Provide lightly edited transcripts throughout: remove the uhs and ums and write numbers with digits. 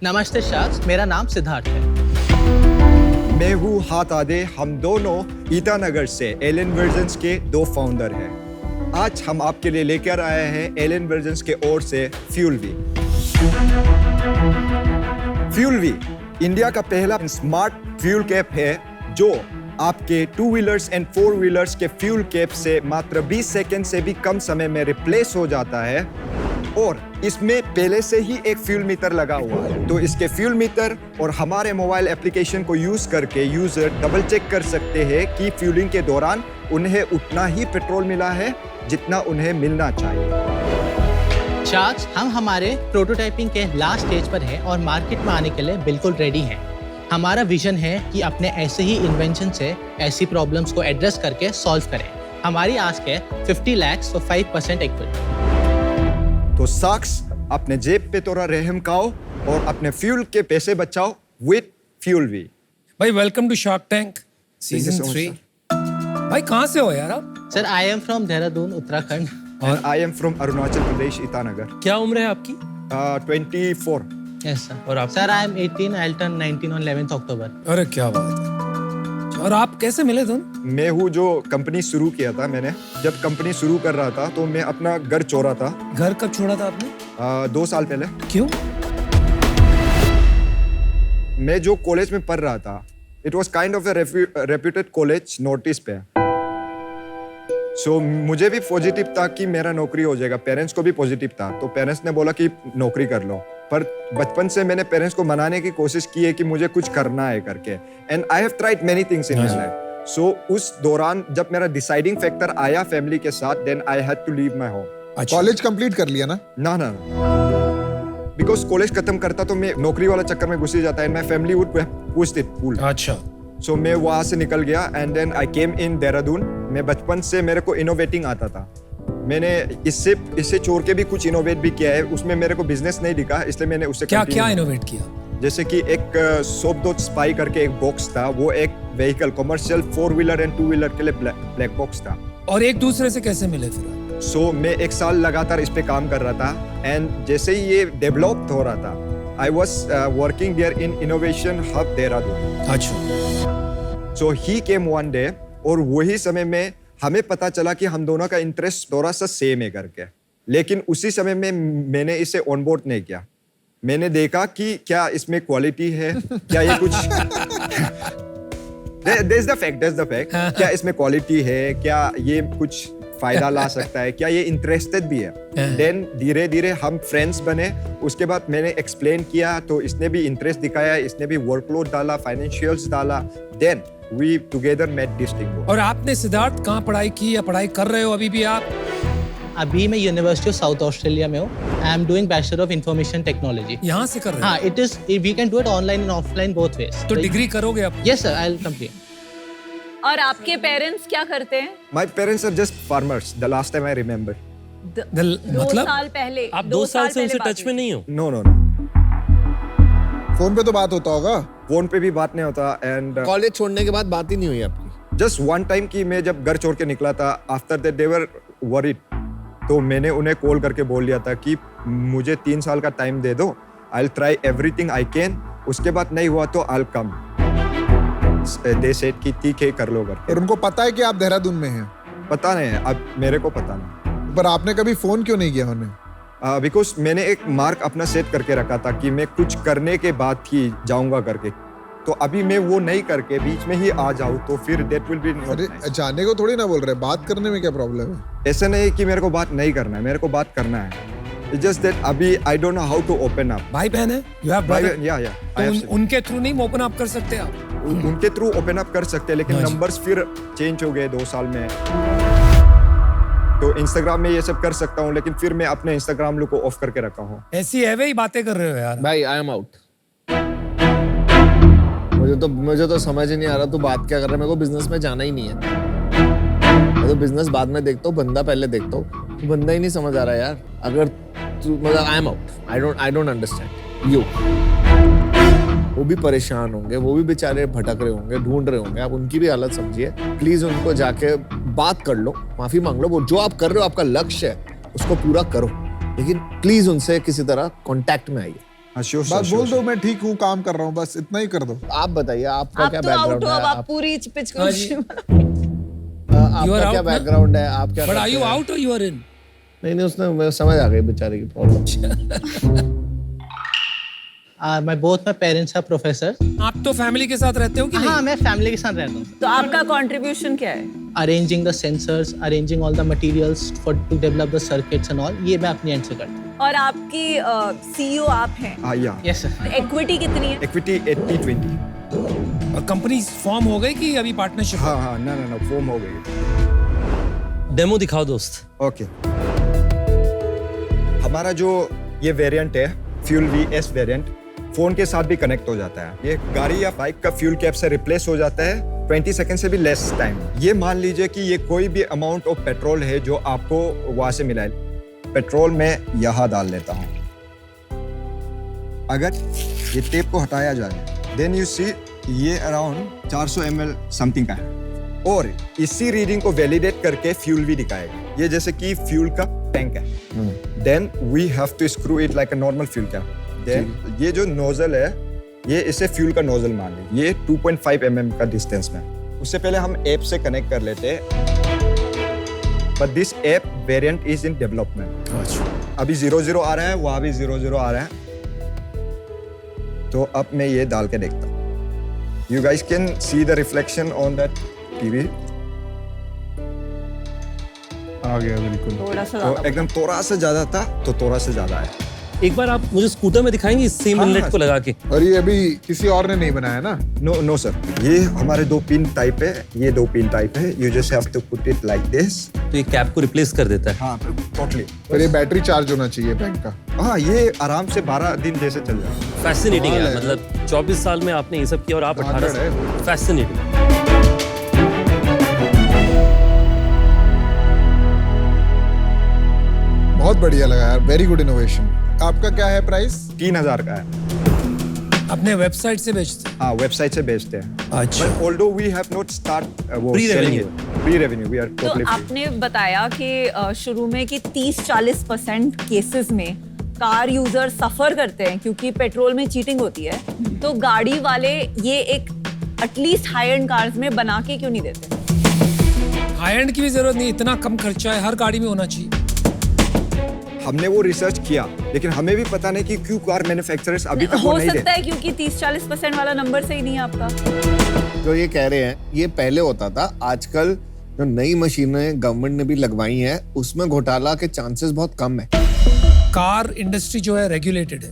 नमस्ते शाज, मेरा नाम सिद्धार्थ है। मैं हूँ हाथ आधे। हम दोनों ईटानगर से एलियन वर्जन्स के दो फाउंडर हैं। आज हम आपके लिए लेकर आए हैं एलियन वर्जन्स के ओर से फ्यूलवी। फ्यूलवी इंडिया का पहला स्मार्ट फ्यूल कैप है जो आपके 2 व्हीलर्स एंड 4 व्हीलर्स के फ्यूल कैप से मात्र 20 सेकंड से भी कम समय में रिप्लेस हो जाता है और इसमें पहले से ही एक फ्यूल मीटर लगा हुआ है। तो इसके फ्यूल मीटर और हमारे मोबाइल एप्लीकेशन को यूज करके यूजर डबल चेक कर सकते हैं कि फ्यूलिंग के दौरान उन्हें उतना ही पेट्रोल मिला है जितना उन्हें मिलना चाहिए। शाज, हम हमारे प्रोटोटाइपिंग के लास्ट स्टेज पर हैं और मार्केट में आने के लिए बिल्कुल रेडी हैं। हमारा विजन है कि अपने ऐसे ही इन्वेंशन से ऐसी प्रॉब्लम्स को एड्रेस करके सॉल्व करें। हमारी आस्क है 50 लाख तो 5% इक्विटी। तो साक्स, अपने जेब पे थोड़ा रहम खाओ और अपने फ्यूल के पैसे बचाओ विद फ्यूलवी। भाई welcome to Shark Tank season so much, 3। भाई कहाँ से हो यार आप? Sir, I am from Dehradun, Uttarakhand. और I am from Arunachal Pradesh, Itanagar. क्या उम्र है आपकी? 24। Yes sir. और आप? Sir, I am 18, I will turn 19 on 11th October. अरे क्या बात है। और आप कैसे मिले तुम? मैं हूँ जो कंपनी शुरू किया था मैंने। जब कंपनी शुरू कर रहा था तो मैं अपना घर छोड़ा था। घर कब छोड़ा था आपने? 2 साल पहले। क्यों? मैं जो कॉलेज में पढ़ रहा था, it was kind of reputed college north east पे। सो मुझे भी पॉजिटिव था कि मेरा नौकरी हो जाएगा, पेरेंट्स को भी पॉजिटिव था। तो पेरेंट्स ने बोला कि नौकरी कर लो, पर बचपन से मैंने पेरेंट्स को मनाने की कोशिश की है कि मुझे कुछ करना है करके। And I have tried many things in my life. So उस दौरान जब मेरा डिसाइडिंग फैक्टर आया फैमिली के साथ, then I had to leave my home. अच्छा। कॉलेज कंप्लीट कर लिया ना? ना बिकॉज कॉलेज खत्म करता तो मैं नौकरी वाला चक्कर में घुस ही जाता है। My family would push it pull. अच्छा। सो मैं वहां से निकल गया and then I came in Dehradun. मैं बचपन से मेरे को इनोवेटिंग आता था। मैंने इससे छोड़ के भी कुछ इनोवेट भी किया है। उसमें मेरे को बिजनेस नहीं दिखा, इसलिए मैंने उससे क्या इनोवेट किया? जैसे कि एक सोपडोट स्पाई करके एक बॉक्स था। वो एक vehicle commercial 4 wheeler and 2 wheeler के लिए ब्लैक बॉक्स था। और एक दूसरे से कैसे मिले फिर? सो मैं 1 साल लगातार इस पे काम कर रहा था एंड जैसे ही ये डेवलप हो रहा था, I was working there in innovation hub Dehradun. अच्छा। सो ही केम वन डे और वही समय में हमें पता चला कि हम दोनों का इंटरेस्ट थोड़ा सा सेम है करके। लेकिन उसी समय में मैंने इसे ऑनबोर्ड नहीं किया। मैंने देखा कि क्या इसमें क्वालिटी है, क्या ये कुछ That's the fact. क्या इसमें क्वालिटी है, क्या ये कुछ फायदा ला सकता है, क्या ये इंटरेस्टेड भी है। देन धीरे धीरे हम फ्रेंड्स बने। उसके बाद मैंने एक्सप्लेन किया तो इसने भी इंटरेस्ट दिखाया, इसने भी वर्कलोड डाला, फाइनेंशियल्स डाला। Then we together made this thing work. और आपने सिद्धार्थ कहाँ पढ़ाई की या पढ़ाई कर रहे हो अभी भी आप? अभी मैं यूनिवर्सिटी ऑफ साउथ ऑस्ट्रेलिया में हूँ। I am doing bachelor of information technology. यहाँ से कर रहे हो? हाँ, it is we can do it online and offline both ways. तो डिग्री करोगे आप? Yes sir, I will complete. और आपके पेरेंट्स क्या करते हैं? My parents are just farmers. The last time I remember. 2 मतलब? साल पहले। आप 2 साल से उनसे टच में नहीं हो? No. फोन पे तो बात होता होगा? फोन पे भी बात नहीं होता एंड कॉलेज छोड़ने के बाद बात ही नहीं हुई आपकी? जस्ट वन टाइम कि मैं जब घर छोड़ के निकला था, after that they were worried. तो मैंने उन्हें कॉल करके बोल लिया था कि मुझे 3 साल का टाइम दे दो, I will try everything I can. उसके बाद नहीं हुआ तो I will come. They said कि ठीक है, कर लो करके। और उनको पता है कि आप देहरादून में हैं? पता नहीं है, अब मेरे को पता नहीं। पर आपने कभी फोन क्यों नहीं किया उन्हें? बिकॉज मैंने एक मार्क अपना सेट करके रखा था कि मैं कुछ करने के बाद ही जाऊंगा करके। तो अभी मैं वो नहीं करके बीच में ही आ जाऊं तो फिर दैट विल बी नॉट अरे नाइस। जाने को थोड़ी ना बोल रहे, बात करने में क्या प्रॉब्लम है? ऐसा नहीं कि मेरे को बात नहीं करना है, मेरे को बात करना है। इट्स जस्ट दैट अभी I don't know how to open up. भाई बहन है? You have brother? या तो उनके थ्रू नहीं ओपन अप कर सकते आप? उनके थ्रू ओपन अप कर सकते हैं, लेकिन हाँ जी। नंबर्स फिर चेंज हो गए 2 साल में। तो इंस्टाग्राम में ये सब कर सकता हूँ, लेकिन फिर मैं अपने इंस्टाग्राम लुक को ऑफ करके रखा हूँ। ऐसी है वही बातें कर रहे हो यार। भाई आई एम आउट। मुझे तो समझ ही नहीं आ रहा तू बात क्या कर रहा है। मेरे को बिजनेस में जाना ही नहीं है। मैं तो बिजनेस बाद में देखता हूँ, बंदा पहले देखता हूँ। तू बंदा ही नहीं समझ आ रहा यार। अगर तू मतलब I am out. I don't understand you. वो भी परेशान होंगे, वो भी बेचारे भटक रहे होंगे, ढूंढ रहे होंगे। आप उनकी भी हालत समझिए। प्लीज उनको जाके बात कर लो, माफी मांग लो। वो जो आप कर रहे हो, आपका लक्ष्य है, उसको पूरा करो, लेकिन प्लीज उनसे किसी तरह कांटेक्ट में आइए। हाँ श्योर बस बोल दो मैं ठीक हूँ, काम कर रहा हूँ, बस इतना ही कर दो। आप बताइए आपका आप क्या तो आउट बैकग्राउंड हो, है? अब आप पूरी पिच को You are आपका क्या out ना? बैकग्राउंड है? आप क्या बट आर करते यू हैं? आउट और यू आर इन? नहीं उसने मैं समझ आ गई बेचारे की प्रॉब्लम। मैं both my parents are professor. आप तो फैमिली के साथ रहते हो कि हाँ नहीं? मैं फैमिली के साथ रहता हूँ। तो आपका कंट्रीब्यूशन क्या है? Arranging the sensors, arranging all the materials for to develop the circuits and all, ये मैं अपनी एंड से करता हूँ। और आपकी सीईओ आप हैं। हाँ या यस सर। इक्विटी कितनी है? इक्विटी 80-20। और कंपनी फॉर्म हो गई कि अभी पार्टनरशिप? हाँ हाँ ना फॉर्म हो गई। डेमो दिखाओ दोस्त। ओके, हमारा जो ये वेरिएंट है fuel V S variant, phone के साथ भी कनेक्ट हो जाता है। ये गाड़ी या बाइक का फ्यूल कैप से रिप्लेस हो जाता है 20 सेकंड से भी लेस टाइम। ये मान लीजिए कि ये कोई भी अमाउंट ऑफ पेट्रोल है जो आपको वहां से मिला है, पेट्रोल मैं यहाँ डाल लेता हूँ। अगर ये टेप को हटाया जाए देन यू सी ये अराउंड 400 ml समथिंग का है, और इसी रीडिंग को वैलिडेट करके फ्यूल भी दिखाएगा। ये जैसे कि फ्यूल का टैंक है, then we have to screw it like a normal fuel cap. Then ये जो नोजल है ये इसे फ्यूल का नोजल मान लीजिए, ये 2.5 mm का डिस्टेंस में। उससे पहले हम ऐप से कनेक्ट कर लेते हैं, but this app variant is in development. अभी 00 आ रहा है, वहां भी 00 आ रहा है। तो अब मैं ये डाल के देखता हूँ। You guys can see the reflection on that TV. आ गया बिल्कुल। थोड़ा सा तो ज्यादा। एकदम थोड़ा सा ज्यादा था तो थोड़ा सा ज्यादा है। एक बार आप मुझे स्कूटर में दिखाएंगे सेम हाँ, इनलेट हाँ। को लगा के? और ये अभी किसी और ने नहीं बनाया ना? नो सर, ये हमारे 2 पिन टाइप है, ये 2 पिन टाइप है। You just have to put it like this. तो ये कैप को रिप्लेस कर देता है। हाँ टोटली। और ये बैटरी चार्ज होना चाहिए बैंक का। हाँ ये आराम से 12 दिन जैसे चल जाए। फैसिनेटिंग कमाल है, है। मतलब 24 साल में आपने ये सब किया और आप 18 standard साल। फैसिनेटिंग। बहुत बढ़िया लगा यार, वेरी गुड इनोवेशन। आपका क्या है प्राइस? 3000 का है। अपने वेबसाइट से बेचते? हाँ वेबसाइट से बेचते हैं। अच्छा। But although we have not start वो Pre-revenue। selling it. Pre-revenue, we are तो totally free. आपने बताया कि शुरू में कि 30-40% केसेस में कार यूजर सफर करते हैं क्योंकि पेट्रोल में चीटिंग होती है। तो गाड़ी वाले ये एक एटलीस्ट हाई एंड कार्स में बना के क्यों नहीं देते? हाई एंड की भी जरूरत नहीं, इतना कम खर्चा है, हर गाड़ी में होना चाहिए। हमने वो रिसर्च किया, लेकिन हमें भी पता नहीं कि क्यों कार मैन्युफैक्चरर्स अभी तक वो हो नहीं सकता दे। है क्योंकि 30-40% वाला नंबर सही नहीं है आपका। जो ये कह रहे हैं ये पहले होता था, आजकल जो नई मशीनें गवर्नमेंट ने भी लगवाई हैं उसमें घोटाला के चांसेस बहुत कम है। कार इंडस्ट्री जो है रेगुलेटेड है।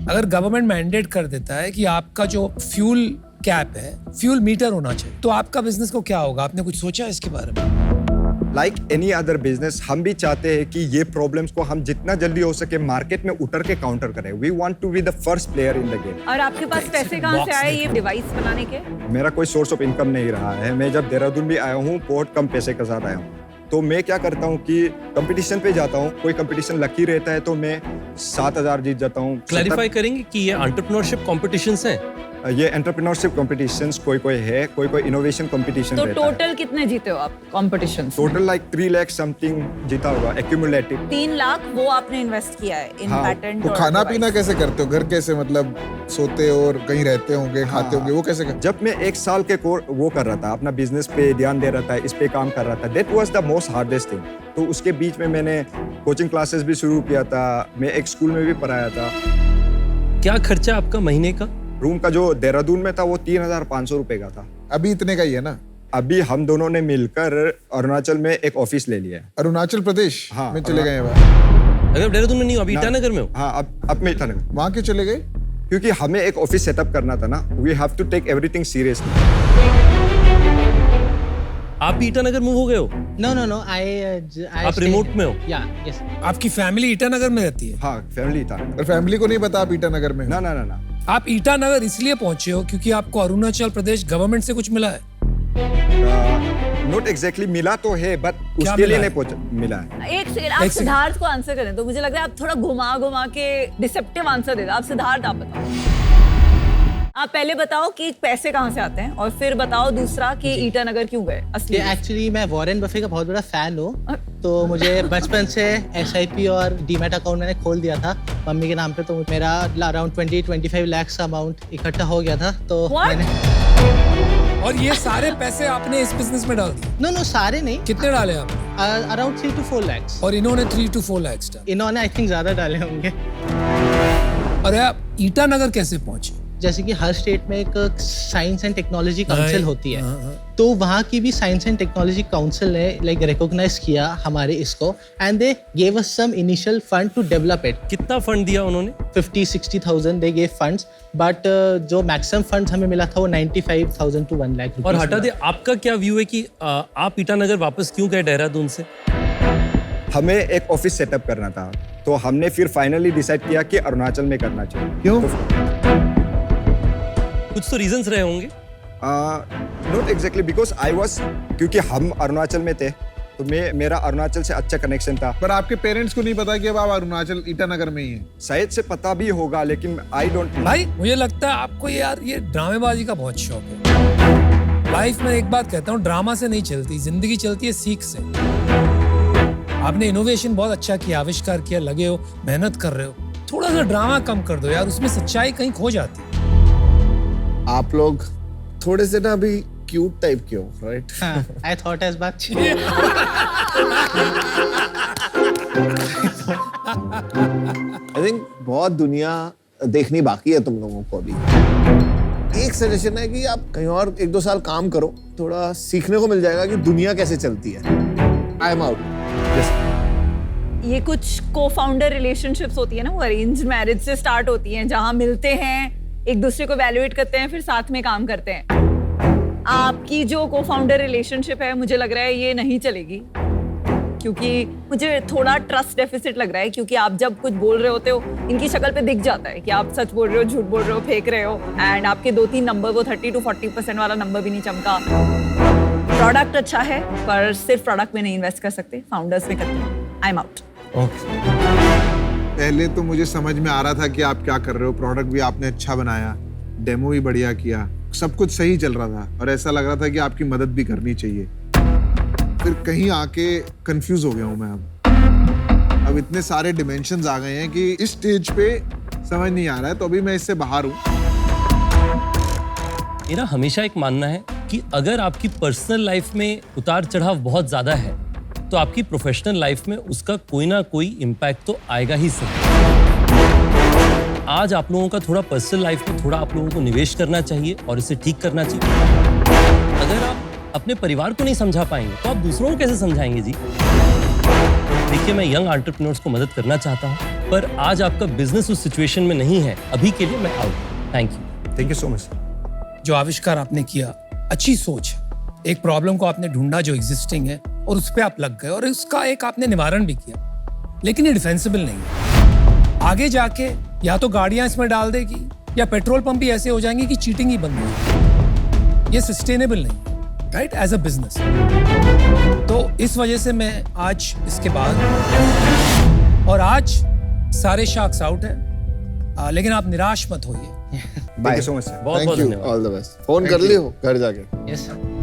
अगर गवर्नमेंट मैंडेट कर देता है कि आपका जो फ्यूल कैप है, फ्यूल मीटर होना चाहिए, तो आपका बिजनेस को क्या होगा? आपने कुछ सोचा इसके बारे में? लाइक एनी अदर बिजनेस हम भी चाहते हैं कि ये प्रॉब्लम्स को हम जितना जल्दी हो सके मार्केट में उतर के काउंटर करें। We want to be the first player in the game. और आपके पास पैसे कहाँ से आए ये डिवाइस बनाने के? मेरा कोई सोर्स ऑफ इनकम नहीं रहा है। मैं जब देहरादून भी आया हूँ बहुत कम पैसे के साथ आया हूँ। तो मैं क्या करता हूँ कि कंपटीशन पे जाता हूँ, कोई कंपटीशन लकी रहता है तो मैं 7000 जीत जाता हूँ। क्लैरिफाई करेंगे कि ये एंटरप्रेन्योरशिप कॉम्पिटिशंस हैं? ये एंटरप्रेन्योरशिप कॉम्पिटिशंस कोई है, कोई इनोवेशन कॉम्पिटिशन तो रहता है। टोटल कितने जीते हो आप competition? Total like 3 lakh something जीता होगा एक्यूमुलेटिव। 3 लाख वो आपने इन्वेस्ट किया है इन हाँ, पैटेंट। तो खाना पीना कैसे करते हो? घर कैसे, मतलब सोते हो और कहीं रहते होंगे, खाते होंगे, वो कैसे करते? जब मैं 1 साल के वो कर रहा था, अपना बिजनेस पे ध्यान दे रहा था, इस पे काम कर रहा था, that was the most hardest thing. तो उसके बीच में मैंने कोचिंग क्लासेस भी शुरू किया था, मैं एक स्कूल में भी पढ़ाया था। क्या खर्चा आपका महीने का? रूम का जो देहरादून में था वो 3500 रुपए का था। अभी इतने का ही है ना? अभी हम दोनों ने मिलकर अरुणाचल में एक ऑफिस ले लिया है। अरुणाचल प्रदेश हाँ, में चले गए वहाँ? अगर देहरादून में नहीं हो, अभी ईटानगर में हो? हाँ अब मैं था, वहाँ क्यों चले गए? क्योंकि हमें एक ऑफिस सेटअप करना था ना। We have to take everything seriously. आप भी ईटानगर मूव हो गए हो? No, आप रिमोट में हो? Yeah, yes. आपकी फैमिली ईटानगर में रहती है? हाँ फैमिली था। और फैमिली को नहीं पता आप ईटानगर में हो? ना। आप ईटानगर इसलिए पहुंचे हो क्योंकि आपको अरुणाचल प्रदेश गवर्नमेंट से कुछ मिला है? नॉट एग्जैक्टली मिला तो है, बट क्या उसके लिए मिला नहीं पहुंचा मिला है। एक सेकंड, आप सिद्धार्थ को आंसर करें तो मुझे लग रहा है आप थोड़ा घुमा के डिसेप्टिव आंसर दे दो। आप सिद्धार्थ आप बताओ। आप पहले बताओ कि पैसे कहाँ से आते हैं और फिर बताओ दूसरा कि ईटानगर क्यों गए असली ये एक्चुअली मैं वॉरेन बफे का बहुत बड़ा फैन हूँ, तो मुझे बचपन से SIP और डीमैट अकाउंट मैंने खोल दिया था मम्मी के नाम पे, तो मेरा अराउंड 20-25 लाख अमाउंट इकट्ठा हो गया था, तो What? मैंने और ये सारे पैसे आपने इस बिजनेस में डाल दिए? नो सारे नहीं, कितने डाले आपने? Around 3 to 4 lakhs। और इन्होंने 3 to 4 lakhs डाले। इन्होंने आई थिंक ज्यादा डाले होंगे। अरे आप ईटानगर कैसे पहुंचे? जैसे कि हर स्टेट में एक साइंस एंड टेक्नोलॉजी काउंसिल होती है, हाँ। तो वहाँ की भी साइंस एंड टेक्नोलॉजी काउंसिल ने लाइक रिकॉग्नाइज किया हमारे इसको, and they gave us some initial fund to develop it. कितना फंड दिया उन्होंने? 50-60,000 दे गेव फंड्स, बट जो मैक्सिमम फंड्स हमें मिला था वो 95,000 to 1 lakh। और हटा दे, आपका क्या व्यू है कि आप ईटानगर वापस क्यों गए देहरादून से? हमें एक ऑफिस सेटअप करना था, तो हमने फिर फाइनली डिसाइड किया कि अरुणाचल में करना चाहिए। क्यों? कुछ तो रीजंस रहे होंगे। Not exactly because I was, क्योंकि हम अरुणाचल में थे, तो मेरा अरुणाचल से अच्छा कनेक्शन था। पर आपके पेरेंट्स को नहीं पता कि अब आप अरुणाचल ईटानगर में ही हैं। शायद से पता भी होगा, लेकिन आई डोंट। भाई मुझे लगता है आपको यार ये ड्रामेबाजी का बहुत शौक है। लाइफ में एक बात कहता हूँ, ड्रामा से नहीं चलती, जिंदगी चलती है सीख से। आपने इनोवेशन बहुत अच्छा किया, आविष्कार किया, लगे हो, मेहनत कर रहे हो, थोड़ा सा ड्रामा कम कर दो यार, उसमें सच्चाई कहीं खो जाती है। आप लोग थोड़े से ना अभी क्यूट टाइप के हो, राइट? आई थॉट एज बात। आई थिंक बहुत दुनिया देखनी बाकी है तुम लोगों को अभी। एक सजेशन है कि आप कहीं और 1-2 साल काम करो, थोड़ा सीखने को मिल जाएगा कि दुनिया कैसे चलती है। I am out. ये कुछ को फाउंडर रिलेशनशिप्स होती है ना, वो अरेंज मैरिज से स्टार्ट होती हैं, जहां मिलते हैं, एक दूसरे को वैल्यूएट करते हैं, फिर साथ में काम करते हैं। आपकी जो को फाउंडर रिलेशनशिप है, मुझे लग रहा है ये नहीं चलेगी, क्योंकि मुझे थोड़ा ट्रस्ट डेफिसिट लग रहा है, क्योंकि आप जब कुछ बोल रहे होते हो इनकी शक्ल पे दिख जाता है कि आप सच बोल रहे हो, झूठ बोल रहे हो, फेंक रहे हो, एंड आपके 2-3 नंबर, वो 30 to 40% वाला नंबर भी नहीं चमका। प्रोडक्ट अच्छा है, पर सिर्फ प्रोडक्ट में नहीं इन्वेस्ट कर सकते, फाउंडर्स में करते हैं। I am out. पहले तो मुझे समझ में आ रहा था कि आप क्या कर रहे हो, प्रोडक्ट भी आपने अच्छा बनाया, डेमो भी बढ़िया किया, सब कुछ सही चल रहा था और ऐसा लग रहा था कि आपकी मदद भी करनी चाहिए। फिर कहीं आके कंफ्यूज हो गया हूं मैं। अब इतने सारे डिमेंशंस आ गए हैं कि इस स्टेज पे समझ नहीं आ रहा है, तो अभी मैं इससे बाहर हूं। मेरा हमेशा एक मानना है कि अगर आपकी पर्सनल लाइफ में उतार चढ़ाव बहुत ज्यादा है, तो आपकी प्रोफेशनल लाइफ में उसका कोई ना कोई इम्पैक्ट तो आएगा ही सही। आज आप लोगों का थोड़ा पर्सनल लाइफ में थोड़ा आप लोगों को निवेश करना चाहिए और इसे ठीक करना चाहिए। अगर आप अपने परिवार को नहीं समझा पाएंगे, तो आप दूसरों को कैसे समझाएंगे जी? देखिए, मैं यंग एंटरप्रेन्योर्स को मदद करना चाहता हूँ, पर आज आपका बिजनेस उस सिचुएशन में नहीं है। अभी के लिए मैं out. Thank you so much. जो आविष्कार आपने किया, अच्छी सोच है। एक प्रॉब्लम को आपने ढूंढा जो एग्जिस्टिंग है और उस पे आप लग गए और उसका एक आपने निवारण भी किया, लेकिन ये डिफेंसिबल नहीं है। आगे जाके या तो गाड़ियां इसमें डाल देगी या पेट्रोल पंप भी ऐसे हो जाएंगे कि चीटिंग ही बंद हो जाएगी। ये सस्टेनेबल नहीं, राइट, एज अ बिजनेस। तो इस वजह से मैं आज इसके बाद, और आज सारे शार्क्स आउट है, लेकिन आप निराश मत होइए। Thank you so much. बहुत बहुत धन्यवाद। All the best. फोन कर लियो घर जाके। Yes sir.